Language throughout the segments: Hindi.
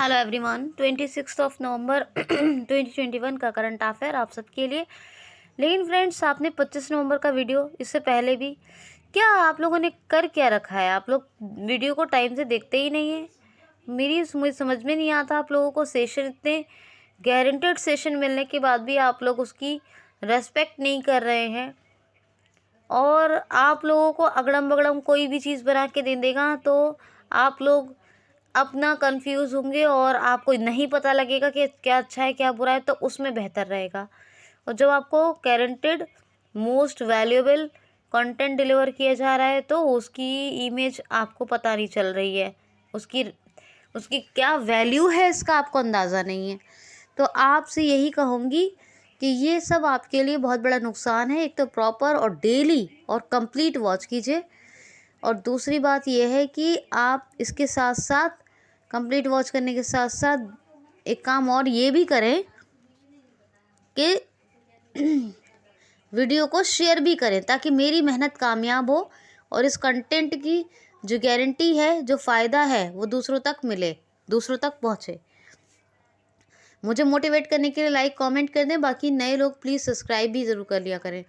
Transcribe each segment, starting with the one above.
हेलो एवरीवन, 26 नवंबर 2021 का करंट अफेयर आप सबके लिए। लेकिन फ्रेंड्स, आपने 25 नवंबर का वीडियो इससे पहले भी क्या आप लोगों ने कर क्या रखा है? आप लोग वीडियो को टाइम से देखते ही नहीं है। मुझे समझ में नहीं आता, आप लोगों को सेशन इतने गारंटेड सेशन मिलने के बाद भी आप लोग उसकी रेस्पेक्ट नहीं कर रहे हैं। और आप लोगों को अगड़म बगड़म कोई भी चीज़ बना के दे देगा तो आप लोग अपना कंफ्यूज होंगे और आपको नहीं पता लगेगा कि क्या अच्छा है क्या बुरा है, तो उसमें बेहतर रहेगा। और जब आपको guaranteed most valuable content deliver किया जा रहा है तो उसकी इमेज आपको पता नहीं चल रही है, उसकी उसकी क्या वैल्यू है इसका आपको अंदाज़ा नहीं है। तो आपसे यही कहूँगी कि ये सब आपके लिए बहुत बड़ा नुकसान है। एक तो प्रॉपर और डेली और कंप्लीट वॉच कीजिए, और दूसरी बात यह है कि आप इसके साथ साथ कंप्लीट वॉच करने के साथ साथ एक काम और ये भी करें कि वीडियो को शेयर भी करें, ताकि मेरी मेहनत कामयाब हो और इस कंटेंट की जो गारंटी है, जो फ़ायदा है, वो दूसरों तक मिले, दूसरों तक पहुँचे। मुझे मोटिवेट करने के लिए लाइक कमेंट कर दें। बाकी नए लोग प्लीज़ सब्सक्राइब भी ज़रूर कर लिया करें।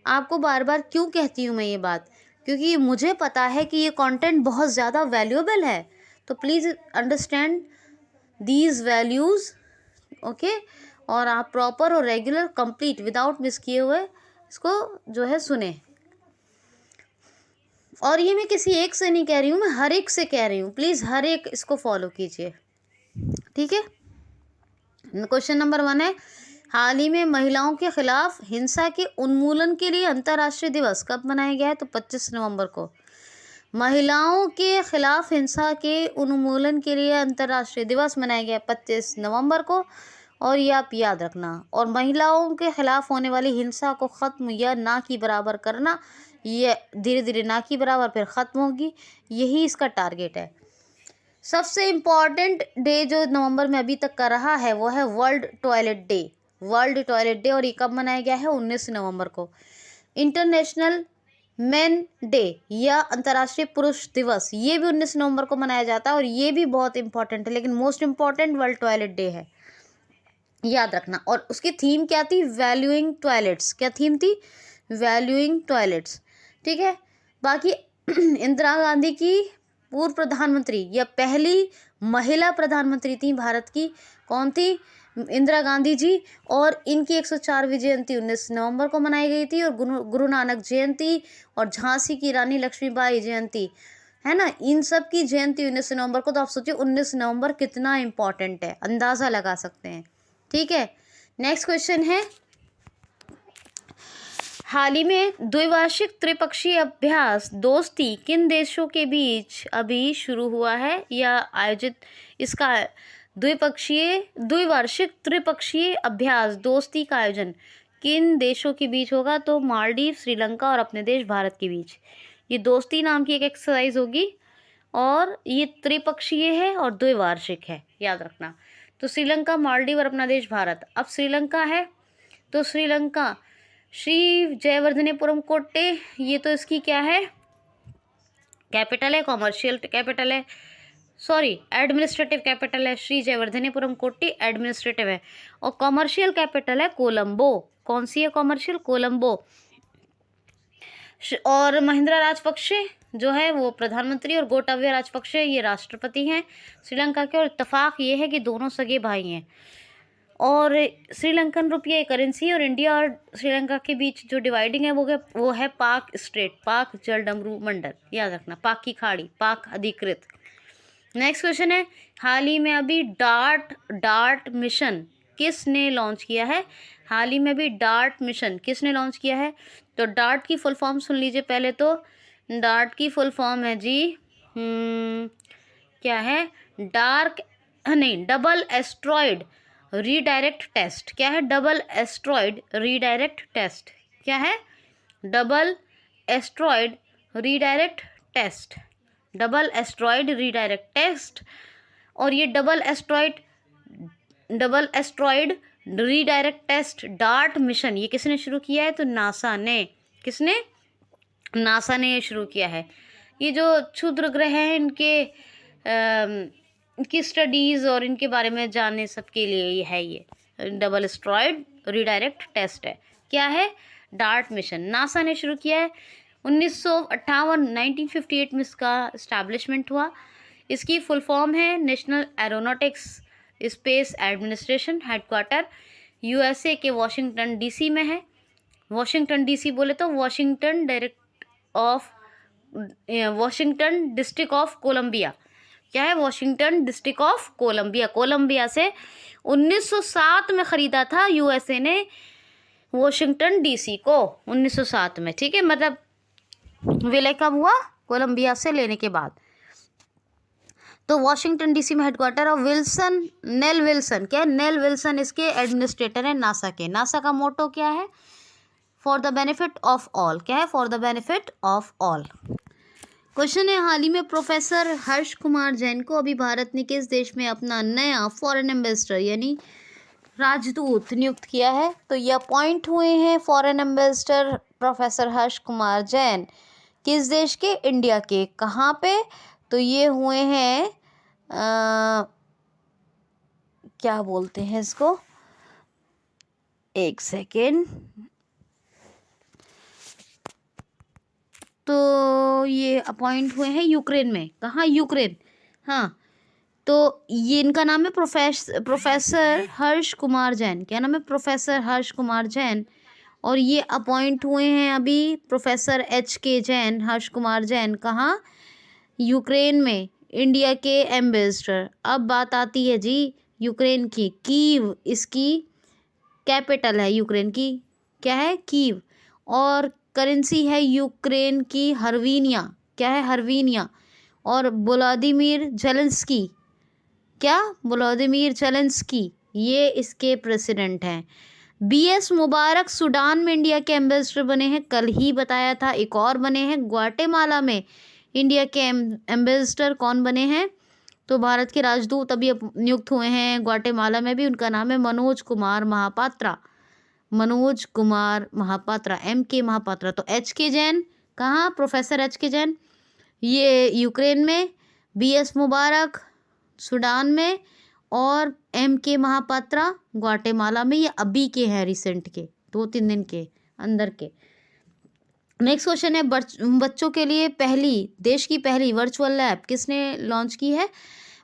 आपको बार बार क्यों कहती हूँ मैं ये बात? क्योंकि मुझे पता है कि ये कंटेंट बहुत ज़्यादा वैल्यूएबल है। तो please understand these values, okay. और आप प्रॉपर और रेगुलर कंप्लीट विदाउट मिस किए हुए इसको जो है सुने। और ये मैं किसी एक से नहीं कह रही हूँ, मैं हर एक से कह रही हूँ। प्लीज़ हर एक इसको फॉलो कीजिए, ठीक है। क्वेश्चन नंबर 1 है, हाल ही में महिलाओं के खिलाफ हिंसा के उन्मूलन के लिए अंतर्राष्ट्रीय दिवस कब मनाया गया है? तो 25 नवंबर को। महिलाओं के खिलाफ हिंसा के उन्मूलन के लिए अंतर्राष्ट्रीय दिवस मनाया गया 25 नवंबर को, और ये आप याद रखना। और महिलाओं के खिलाफ होने वाली हिंसा को ख़त्म या ना की बराबर करना, ये धीरे धीरे ना की बराबर फिर ख़त्म होगी, यही इसका टारगेट है। सबसे इम्पॉर्टेंट डे जो नवंबर में अभी तक का रहा है वो है world toilet day. World toilet day, और ये कब मनाया गया है? 19 नवंबर को। इंटरनेशनल मेन डे या अंतर्राष्ट्रीय पुरुष दिवस, ये भी 19 नवंबर को मनाया जाता है, और ये भी बहुत इंपॉर्टेंट है। लेकिन most important world toilet day है, याद रखना। और उसकी थीम क्या थी? Valuing toilets. क्या थीम थी? वैल्यूइंग टॉयलेट्स, ठीक है। बाकी इंदिरा गांधी की पूर्व प्रधानमंत्री या पहली महिला प्रधानमंत्री थी भारत की, कौन थी? इंदिरा गांधी जी। और इनकी 104वीं जयंती 19 नवंबर को मनाई गई थी। और गुरु नानक जयंती और झांसी की रानी लक्ष्मीबाई जयंती, है ना, इन सब की जयंती 19 नवंबर को। तो आप सोचिए 19 नवंबर कितना इम्पॉर्टेंट है, अंदाज़ा लगा सकते हैं, ठीक है। नेक्स्ट क्वेश्चन है, हाल ही में द्विवार्षिक त्रिपक्षीय अभ्यास दोस्ती किन देशों के बीच अभी शुरू हुआ है या आयोजित? इसका द्विवार्षिक त्रिपक्षीय अभ्यास दोस्ती का आयोजन किन देशों के बीच होगा? तो मालदीव, श्रीलंका और अपने देश भारत के बीच ये दोस्ती नाम की एक एक्सरसाइज होगी, और ये त्रिपक्षीय है और द्विवार्षिक है, याद रखना। तो श्रीलंका, मालदीव और अपना देश भारत। अब श्रीलंका है तो श्रीलंका श्री जयवर्धनेपुरम कोट्टे, ये तो इसकी क्या है? कैपिटल है, कॉमर्शियल कैपिटल है, सॉरी एडमिनिस्ट्रेटिव कैपिटल है। श्री जयवर्धनेपुरम कोट्टी एडमिनिस्ट्रेटिव है, और कॉमर्शियल कैपिटल है कोलंबो। कौन सी है? कॉमर्शियल, कोलंबो। और महिंद्रा राजपक्षे जो है वो प्रधानमंत्री, और गोटाबया राजपक्षे ये राष्ट्रपति हैं श्रीलंका के। और इत्तेफाक ये है कि दोनों सगे भाई हैं। और श्रीलंकन रुपया एक करेंसी है, और इंडिया और श्रीलंका के बीच जो डिवाइडिंग है वो है पाक स्ट्रेट, पाक जलडमरू मंडल, याद रखना, पाक की खाड़ी, पाक अधिकृत। नेक्स्ट क्वेश्चन है, हाल ही में अभी डार्ट मिशन किसने लॉन्च किया है? हाल ही में भी डार्ट मिशन किसने लॉन्च किया है? तो डार्ट की फुल फॉर्म सुन लीजिए पहले। तो डार्ट की फुल फॉर्म है जी, क्या है? Double asteroid redirect test. क्या है? Double asteroid redirect test. क्या है? Double asteroid redirect test, double asteroid redirect test. और ये double asteroid redirect test DART mission ये किसने शुरू किया है? तो नासा ने। किसने? नासा ने ये शुरू किया है। ये जो क्षुद्र ग्रह हैं इनके इनकी स्टडीज़ और इनके बारे में जानने सबके लिए ये है। ये डबल एस्ट्रॉयड रीडायरेक्ट टेस्ट है। क्या है? डार्ट मिशन नासा ने शुरू किया है 1958 में इसका इस्टेब्लिशमेंट हुआ। इसकी फुल फॉर्म है national aeronautics space administration. Headquarter USA के वॉशिंगटन डीसी में है। वॉशिंगटन डीसी बोले तो वॉशिंगटन डिस्ट्रिक्ट ऑफ कोलंबिया। क्या है? Washington District of Columbia. Columbia से 1907 में ख़रीदा था यूएसए ने वॉशिंगटन डीसी को 1907 में। ठीक है, मतलब विलय कब हुआ? कोलंबिया से लेने के बाद। तो वॉशिंगटन डीसी में हेडक्वार्टर ऑफ नेल विल्सन। क्या है? नेल विल्सन इसके एडमिनिस्ट्रेटर हैं नासा के। नासा का मोटो क्या है? For the benefit of all. क्या है? For the benefit of all. Question है, हाल ही में प्रोफेसर हर्ष कुमार जैन को अभी भारत ने किस देश में अपना नया फॉरेन एम्बेसडर यानी राजदूत नियुक्त किया है? तो ये अपॉइंट हुए हैं foreign ambassador professor Harsh Kumar Jain किस देश के? इंडिया के। कहाँ पे? तो ये हुए हैं क्या बोलते हैं इसको, एक सेकेंड। तो ये अपॉइंट हुए हैं यूक्रेन में। कहाँ? यूक्रेन। हाँ, तो ये इनका नाम है प्रोफेसर हर्ष कुमार जैन। क्या नाम है? प्रोफेसर हर्ष कुमार जैन। और ये अपॉइंट हुए हैं अभी प्रोफेसर HK जैन, हर्ष कुमार जैन। कहाँ? यूक्रेन में, इंडिया के एम्बेसडर। अब बात आती है जी यूक्रेन की। कीव इसकी कैपिटल है यूक्रेन की। क्या है? कीव। और करेंसी है यूक्रेन की हर्विनिया। क्या है? हर्विनिया। और व्लादिमीर जेलेंस्की। क्या? व्लादिमीर जेलेंस्की ये इसके प्रेसिडेंट हैं। BS मुबारक सूडान में इंडिया के एम्बेसडर बने हैं, कल ही बताया था। एक और बने हैं ग्वाटेमाला में इंडिया के एम्बेसडर। कौन बने हैं? तो भारत के राजदूत अभी नियुक्त हुए हैं ग्वाटेमाला में भी। उनका नाम है मनोज कुमार महापात्रा। मनोज कुमार महापात्रा, MK महापात्रा। तो HK जैन कहाँ? प्रोफेसर HK जैन ये यूक्रेन में, BS मुबारक सूडान में, और MK महापात्रा ग्वाटेमाला में। ये अभी के हैं, रिसेंट के, 2-3 दिन के अंदर के। नेक्स्ट क्वेश्चन है, बच्चों के लिए देश की पहली वर्चुअल लैब किसने लॉन्च की है?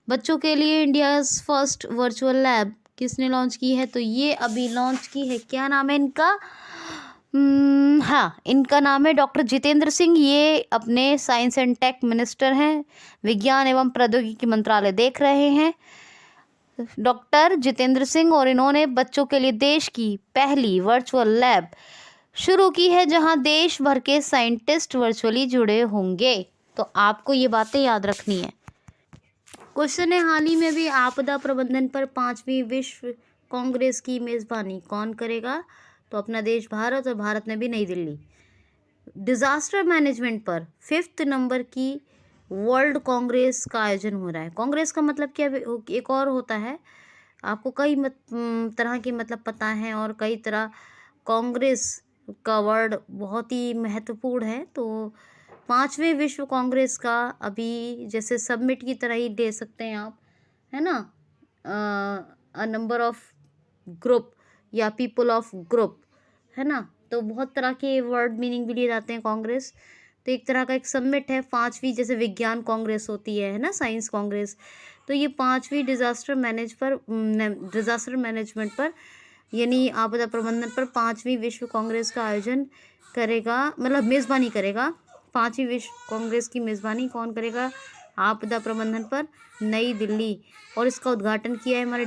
बच्चों के लिए इंडियाज़ फर्स्ट वर्चुअल लैब किसने लॉन्च की है? तो ये अभी लॉन्च की है। क्या नाम है इनका? हाँ, इनका नाम है डॉक्टर जितेंद्र सिंह। ये अपने साइंस एंड टेक मिनिस्टर हैं, विज्ञान एवं प्रौद्योगिकी मंत्रालय देख रहे हैं, डॉक्टर जितेंद्र सिंह। और इन्होंने बच्चों के लिए देश की पहली वर्चुअल लैब शुरू की है जहां देश भर के साइंटिस्ट वर्चुअली जुड़े होंगे। तो आपको ये बातें याद रखनी है। क्वेश्चन है, हाल ही में भी आपदा प्रबंधन पर 5वीं विश्व कांग्रेस की मेज़बानी कौन करेगा? तो अपना देश भारत, और भारत में भी नई दिल्ली। डिज़ास्टर मैनेजमेंट पर 5th नंबर की वर्ल्ड कांग्रेस का आयोजन हो रहा है। कांग्रेस का मतलब क्या एक और होता है, आपको कई तरह के मतलब पता है, और कई तरह कांग्रेस का वर्ड बहुत ही महत्वपूर्ण है। तो 5वें विश्व कांग्रेस का अभी जैसे समिट की तरह ही ले सकते हैं आप, है ना, अ नंबर ऑफ ग्रुप या पीपल ऑफ ग्रुप, है ना। तो बहुत तरह के वर्ड मीनिंग भी लिए जाते हैं कांग्रेस। तो एक तरह का एक समिट है 5वीं, जैसे विज्ञान कांग्रेस होती है ना, साइंस कांग्रेस। तो ये 5वीं डिज़ास्टर मैनेजमेंट पर यानी आपदा प्रबंधन पर 5वीं विश्व कांग्रेस का आयोजन करेगा, मतलब मेज़बानी करेगा। 5वीं विश्व कांग्रेस की मेज़बानी कौन करेगा? आपदा प्रबंधन पर नई दिल्ली। और इसका उद्घाटन किया है हमारे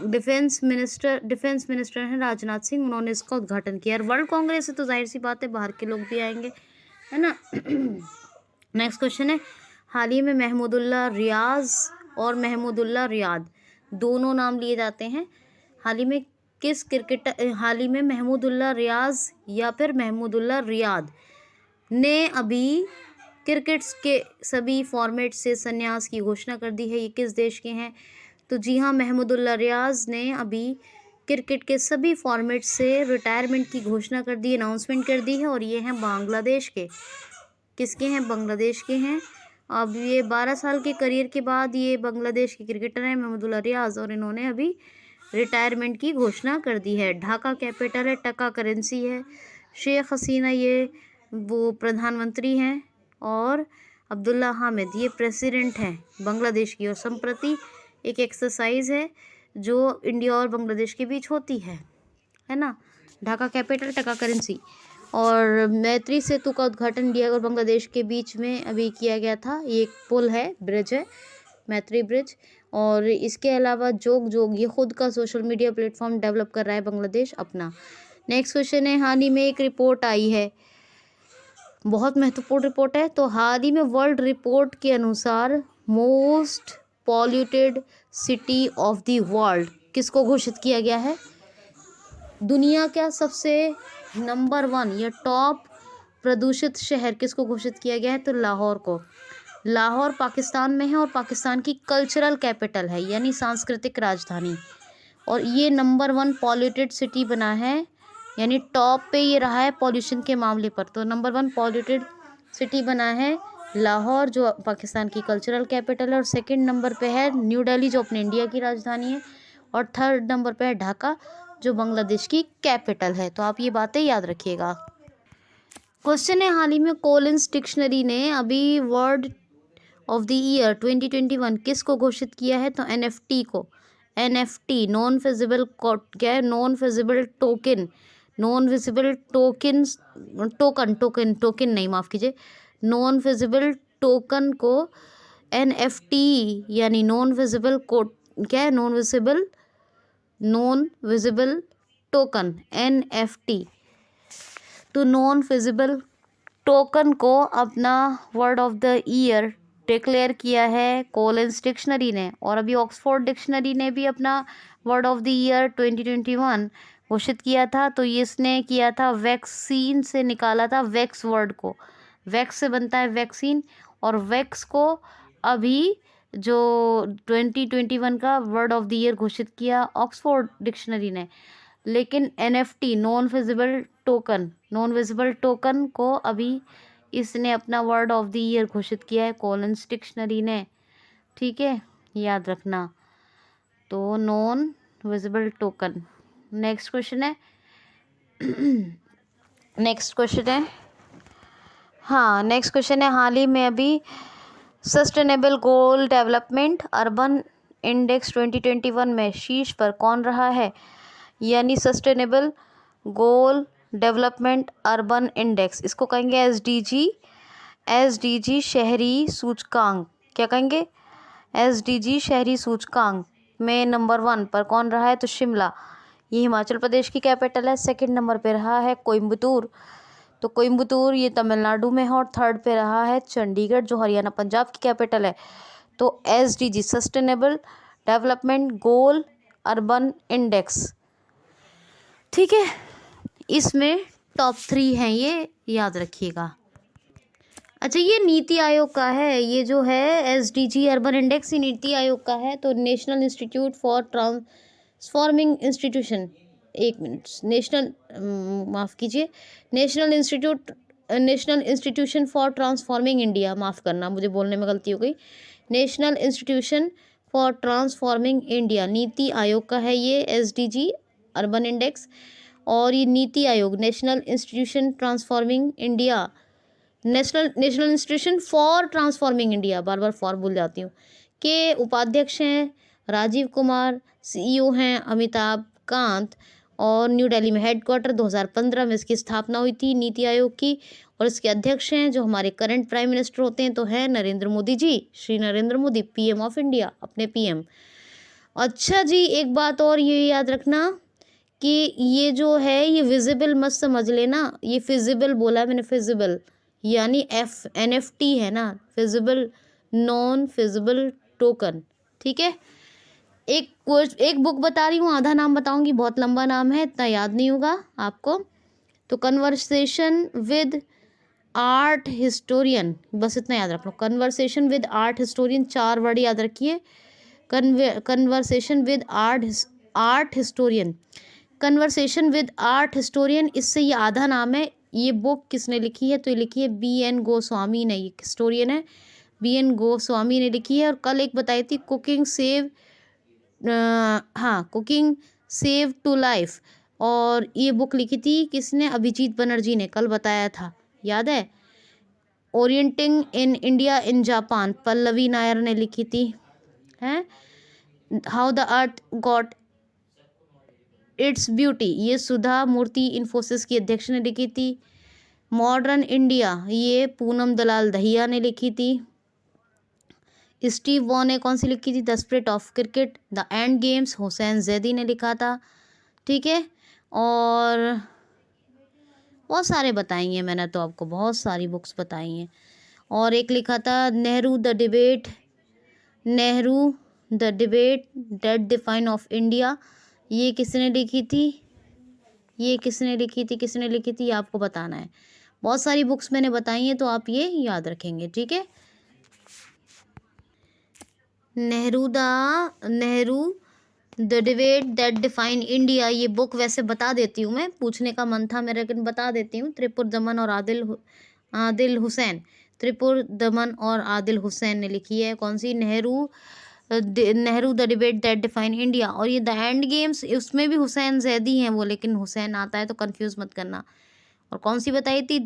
डिफेंस मिनिस्टर हैं राजनाथ सिंह। उन्होंने इसका उद्घाटन किया। और वर्ल्ड कांग्रेस है तो जाहिर सी बात है बाहर के लोग भी आएंगे, है ना। नेक्स्ट क्वेश्चन है, हाल ही में महमूदुल्लाह रियाज और महमूदुल्लाह रियाद दोनों नाम लिए जाते हैं। हाल ही में महमूदुल्लाह रियाज या फिर महमूदुल्लाह रियाद ने अभी क्रिकेट के सभी फॉर्मेट से संन्यास की घोषणा कर दी है। ये किस देश के हैं? तो जी हाँ, महमूदुल्लाह रियाज ने अभी क्रिकेट के सभी फॉर्मेट से रिटायरमेंट की घोषणा कर दी, अनाउंसमेंट कर दी है। और ये हैं बांग्लादेश के। किसके हैं? बांग्लादेश के हैं। अब ये 12 साल के करियर के बाद ये बांग्लादेश के क्रिकेटर हैं महमूदुल्लाह रियाज, और इन्होंने अभी रिटायरमेंट की घोषणा कर दी है। ढाका कैपिटल है, टका करेंसी है। शेख हसीना ये वो प्रधानमंत्री हैं, और अब्दुल्ला हामिद ये प्रेसिडेंट हैं बांग्लादेश की। और संप्रति एक एक्सरसाइज है जो इंडिया और बांग्लादेश के बीच होती है ना। ढाका कैपिटल, टका करेंसी। और मैत्री सेतु का उद्घाटन इंडिया और बांग्लादेश के बीच में अभी किया गया था। ये एक पुल है, ब्रिज है, मैत्री ब्रिज। और इसके अलावा जोग ये खुद का सोशल मीडिया प्लेटफॉर्म डेवलप कर रहा है बांग्लादेश अपना। नेक्स्ट क्वेश्चन है, हाल ही में एक रिपोर्ट आई है, बहुत महत्वपूर्ण रिपोर्ट है। तो हाल ही में वर्ल्ड रिपोर्ट के अनुसार most polluted city of the world किसको घोषित किया गया है? दुनिया का सबसे नंबर 1 या टॉप प्रदूषित शहर किसको घोषित किया गया है? तो लाहौर को। लाहौर पाकिस्तान में है और पाकिस्तान की कल्चरल कैपिटल है, यानी सांस्कृतिक राजधानी। और ये नंबर 1 पॉल्यूटेड सिटी बना है, यानी टॉप पे ये रहा है पॉल्यूशन के मामले पर। तो नंबर 1 पॉल्यूटेड सिटी बना है लाहौर, जो पाकिस्तान की कल्चरल कैपिटल है। और सेकंड नंबर पे है न्यू दिल्ली, जो अपने इंडिया की राजधानी है। और थर्ड नंबर पे है ढाका, जो बांग्लादेश की कैपिटल है। तो आप ये बातें याद रखिएगा। क्वेश्चन है, हाल ही में कॉलिंस डिक्शनरी ने अभी वर्ड ऑफ द ईयर 2021 किसको घोषित किया है? तो NFT को। NFT नॉन फिजिबल क्या है? Non feasible token, non visible tokens, token नहीं, माफ़ कीजिए, नॉन फिजिबल टोकन को NFT यानी नॉन विजिबल को क्या है? Non visible token NFT। तो नॉन फिजिबल टोकन को अपना word of the year declare किया है कॉलिंस डिक्शनरी ने। और अभी ऑक्सफोर्ड डिक्शनरी ने भी अपना वर्ड ऑफ द ईयर 2021 घोषित किया था। तो इसने किया था वैक्सीन से, निकाला था वैक्स वर्ड को। वैक्स से बनता है वैक्सीन, और वैक्स को अभी जो 2021 का वर्ड ऑफ द ईयर घोषित किया ऑक्सफोर्ड डिक्शनरी ने। लेकिन NFT नॉन विजिबल टोकन को अभी इसने अपना वर्ड ऑफ द ईयर घोषित किया है कॉलिंस डिक्शनरी ने। ठीक है, याद रखना। तो non visible token. Next question है नेक्स्ट क्वेश्चन है, हाल ही में अभी सस्टेनेबल गोल डेवलपमेंट अर्बन इंडेक्स 2021 में शीर्ष पर कौन रहा है? यानी सस्टेनेबल गोल डेवलपमेंट अर्बन इंडेक्स, इसको कहेंगे SDG शहरी सूचकांक। क्या कहेंगे? SDG शहरी सूचकांक में नंबर 1 पर कौन रहा है? तो शिमला, ये हिमाचल प्रदेश की कैपिटल है। सेकंड नंबर पे रहा है कोयम्बतूर, तो कोयम्बतूर ये तमिलनाडु में है। और थर्ड पे रहा है चंडीगढ़, जो हरियाणा पंजाब की कैपिटल है। तो SDG sustainable development goal urban index, ठीक है, इसमें टॉप 3 हैं, ये याद रखिएगा। अच्छा, ये नीति आयोग का है, ये जो है SDG अर्बन इंडेक्स, ये नीति आयोग का है। तो National Institute for Transforming institution, एक minute, National Institution for Transforming India, माफ़ करना मुझे बोलने में गलती हो गई। National Institution for Transforming India, NITI Aayog का है ये SDG अर्बन इंडेक्स। और ये NITI Aayog, national institution transforming India, national Institution for Transforming India, bar bar for भूल जाती हूँ, के उपाध्यक्ष हैं राजीव कुमार, CEO हैं अमिताभ कांत। और न्यू दिल्ली में हेडक्वार्टर 2015 में इसकी स्थापना हुई थी नीति आयोग की। और इसके अध्यक्ष हैं जो हमारे करंट प्राइम मिनिस्टर होते हैं, तो है Narendra Modi ji, Shri Narendra Modi, PM of India, अपने PM। अच्छा जी, एक बात और ये याद रखना कि ये जो है ये विजिबल मत समझ लेना, ये फिजिबल बोला मैंने, फिजिबल यानी NFT है ना, फिजिबल नॉन फिजिबल टोकन। ठीक है, एक बुक बता रही हूँ, आधा नाम बताऊंगी, बहुत लंबा नाम है, इतना याद नहीं होगा आपको। तो कन्वर्सेशन विद आर्ट हिस्टोरियन, बस इतना याद रख लो, conversation with art historian, 4 word याद रखिए। Conversation with art historian, conversation with art historian, इससे ये आधा नाम है। ये बुक किसने लिखी है? तो ये लिखी है BN गोस्वामी ने, ये हिस्टोरियन है BN गोस्वामी ने लिखी है। और कल एक बताई थी कुकिंग सेव, हाँ कुकिंग सेव टू लाइफ, और ये बुक लिखी थी किसने? अभिजीत बनर्जी ने, कल बताया था, याद है। Orienting in India in Japan, Pallavi Nair ने लिखी थी, हैं। How the earth got its beauty, ये सुधा मूर्ति इन्फोसिस की अध्यक्ष ने लिखी थी। मॉडर्न इंडिया, ये पूनम दलाल दहिया ने लिखी थी। स्टीव वॉ ने कौन सी लिखी थी? The spirit of cricket. The end games, Hussain Zaidi ने लिखा था, ठीक है। और बहुत सारे बताएंगे मैंने तो आपको, बहुत सारी बुक्स बताई हैं। और एक लिखा था Nehru the debate, Nehru the debate that define of India, ये किसने लिखी थी? ये किसने लिखी थी, किसने लिखी थी, आपको बताना है। बहुत सारी बुक्स मैंने बताई हैं तो आप ये याद रखेंगे, ठीक है। Nehru the debate that define India, ये बुक वैसे बता देती हूँ मैं, पूछने का मन था मेरा लेकिन बता देती हूँ। त्रिपुर दमन और आदिल हुसैन, त्रिपुर दमन और आदिल हुसैन ने लिखी है। कौन सी? Nehru the debate that define India. और ये द एंड गेम्स, उसमें भी हुसैन जैदी हैं वो, लेकिन हुसैन आता है तो कंफ्यूज मत करना। और कौन सी बताई थी?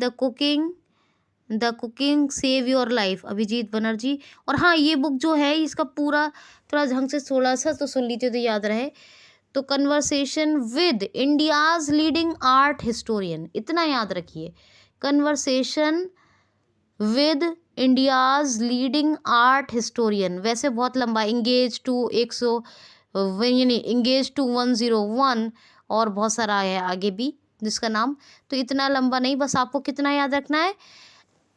The cooking save your life, Abhijit Banerjee. और हाँ, ये बुक जो है इसका पूरा थोड़ा ढंग से थोड़ा सा तो सुन लीजिए तो याद रहे। तो conversation with India's leading art historian, इतना याद रखिए। Conversation with India's leading art historian, वैसे बहुत लंबा, इंगेज टू 101, और बहुत सारा है आगे भी जिसका नाम, तो इतना लंबा नहीं, बस आपको कितना याद रखना है,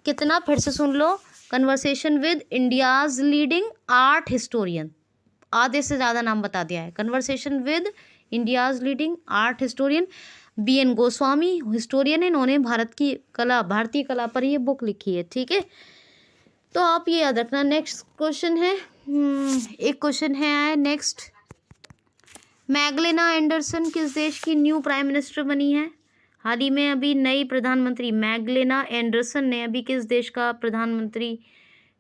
कितना, फिर से सुन लो। Conversation with India's leading art historian, आधे से ज़्यादा नाम बता दिया है। Conversation with India's leading art historian, BN Goswami historian है, इन्होंने भारतीय कला पर ये बुक लिखी है, ठीक है। तो आप ये याद रखना। नेक्स्ट क्वेश्चन है, एक क्वेश्चन है नेक्स्ट, मैगलेना एंडरसन किस देश की न्यू प्राइम मिनिस्टर बनी है? हाल ही में अभी नई प्रधानमंत्री मैगलेना एंडरसन ने अभी किस देश का प्रधानमंत्री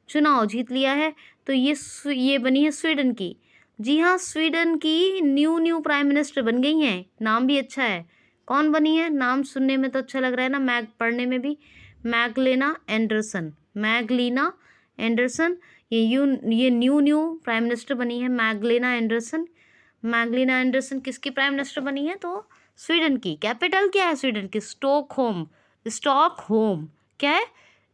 चुनाव जीत लिया है? तो ये बनी है स्वीडन की। जी हाँ, स्वीडन की न्यू प्राइम मिनिस्टर बन गई हैं, नाम भी अच्छा है। कौन बनी है? नाम सुनने में तो अच्छा लग रहा है ना, पढ़ने में भी। मैगलेना एंडरसन, ये न्यू प्राइम मिनिस्टर बनी है मैगलेना एंडरसन। मैगलेना एंडरसन किसकी प्राइम मिनिस्टर बनी है? तो स्वीडन की। कैपिटल क्या है स्वीडन की? स्टॉकहोम। क्या है?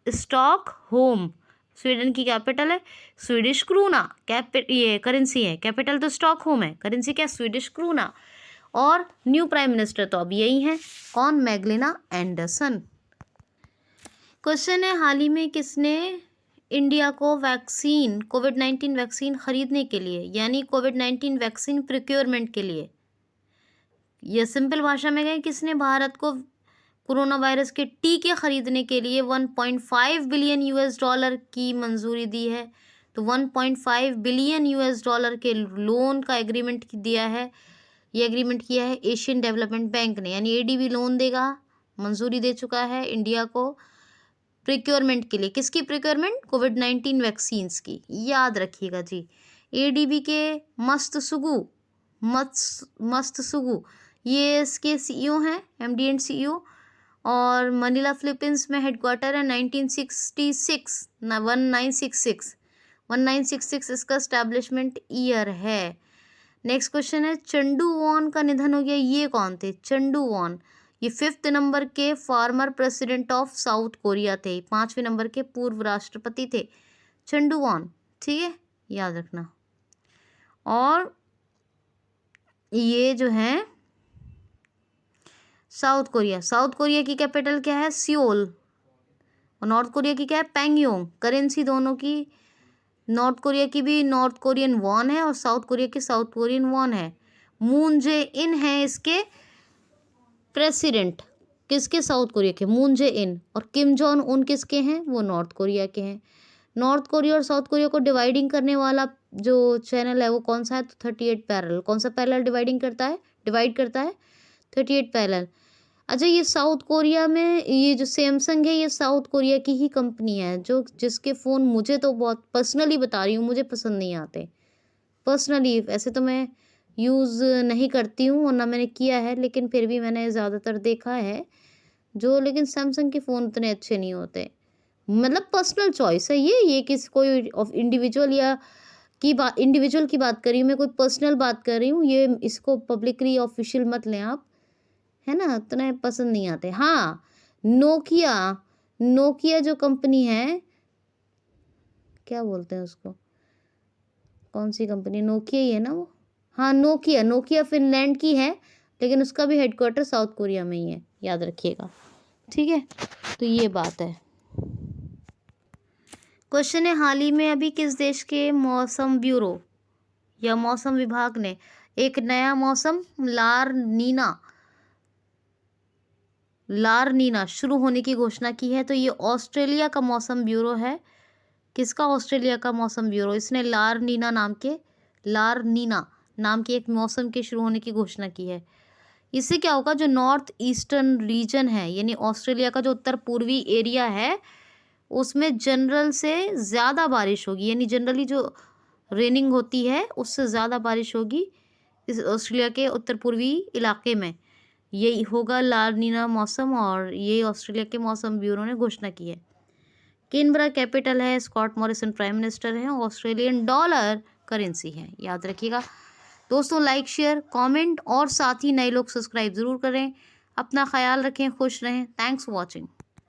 स्टॉकहोम स्वीडन की कैपिटल है। स्वीडिश क्रूना ये करेंसी है, कैपिटल तो स्टॉकहोम है, करेंसी क्या? स्वीडिश क्रूना। और न्यू प्राइम मिनिस्टर तो अब यही है, कौन? मैगलेना एंडरसन। क्वेश्चन है, हाल ही में किसने इंडिया को कोविड-19 वैक्सीन खरीदने के लिए, यानी कोविड-19 वैक्सीन प्रोक्योरमेंट के लिए, यह सिंपल भाषा में कहें, किसने भारत को कोरोना वायरस के टीके खरीदने के लिए 1.5 बिलियन US डॉलर की मंजूरी दी है? तो 1.5 बिलियन US डॉलर के लोन का एग्रीमेंट दिया है, ये एग्रीमेंट किया है एशियन डेवलपमेंट बैंक ने, यानी ADB लोन देगा, मंजूरी दे चुका है इंडिया को प्रिक्योरमेंट के लिए। किसकी प्रिक्योरमेंट? कोविड-19 वैक्सीन्स की, याद रखिएगा जी। ADB के मस्तसुगु ये इसके CEO हैं, MD एंड CEO, और मनीला फिलीपींस में हेडक्वार्टर है। 1966 इसका स्टैब्लिशमेंट ईयर है। नेक्स्ट क्वेश्चन है, चंडू वॉन का निधन हो गया, ये कौन थे? चंडू वॉन, ये 5th नंबर के former president of south Korea थे, 5वें नंबर के पूर्व राष्ट्रपति थे चंडू वॉन, ठीक है, याद रखना। और ये जो है साउथ कोरिया की कैपिटल क्या है? सियोल। और नॉर्थ कोरिया की क्या है? पैंगयोंग। करेंसी दोनों की, नॉर्थ कोरिया की भी नॉर्थ कोरियन वॉन है और साउथ कोरिया की साउथ कोरियन वॉन है। मून जे इन है इसके प्रेसिडेंट, किसके? साउथ कोरिया के, मून जे इन। और किम जॉन उन किसके हैं? वो नॉर्थ कोरिया के हैं। नॉर्थ कोरिया और साउथ कोरिया को डिवाइडिंग करने वाला जो चैनल है वो कौन सा है? तो 38 पैरेलल। कौन सा पैरेलल डिवाइड करता है? 38 पैरेलल। अच्छा, ये साउथ कोरिया में ये जो सैमसंग है ये साउथ कोरिया की ही कंपनी है, जो जिसके फ़ोन मुझे तो बहुत पर्सनली बता रही हूँ, मुझे पसंद नहीं आते। पर्सनली वैसे तो मैं यूज़ नहीं करती हूँ और ना मैंने किया है, लेकिन फिर भी मैंने ज़्यादातर देखा है, जो लेकिन सैमसंग के फ़ोन उतने अच्छे नहीं होते। मतलब पर्सनल चॉइस है ये किसी कोई ऑफ इंडिविजुअल की बात कर रही हूँ मैं, कोई पर्सनल बात कर रही हूँ, ये इसको पब्लिकली ऑफ़िशियल मत लें आप, है ना? उतने पसंद नहीं आते। हाँ, नोकिया नोकिया जो कंपनी है, क्या बोलते हैं उसको? कौन-सी कंपनी? नोकिया ही है ना वो? हाँ, नोकिया नोकिया फ़िनलैंड की है, लेकिन उसका भी हेडक्वार्टर साउथ कोरिया में ही है, याद रखिएगा। ठीक है? तो ये बात है। क्वेश्चन है, हाल ही में अभी किस देश के मौसम ब्यूरो या मौसम विभाग ने एक नया मौसम लार नीना शुरू होने की घोषणा की है? तो ये ऑस्ट्रेलिया का मौसम ब्यूरो है। किसका? ऑस्ट्रेलिया का मौसम ब्यूरो। इसने लार नीना नाम के एक मौसम के शुरू होने की घोषणा की है। इससे क्या होगा, जो नॉर्थ ईस्टर्न रीजन है यानी ऑस्ट्रेलिया का जो उत्तर पूर्वी एरिया है, उसमें जनरल से ज़्यादा बारिश होगी, यानी जनरली जो रेनिंग होती है उससे ज़्यादा बारिश होगी इस ऑस्ट्रेलिया के उत्तर पूर्वी इलाके में। यही होगा ला नीना मौसम, और ये ऑस्ट्रेलिया के मौसम ब्यूरो ने घोषणा की है। कैनबरा कैपिटल है, स्कॉट मॉरिसन प्राइम मिनिस्टर हैं, ऑस्ट्रेलियन डॉलर करेंसी है, याद रखिएगा। दोस्तों, लाइक शेयर कमेंट और साथ ही नए लोग सब्सक्राइब ज़रूर करें। अपना ख्याल रखें, खुश रहें। Thanks for watching.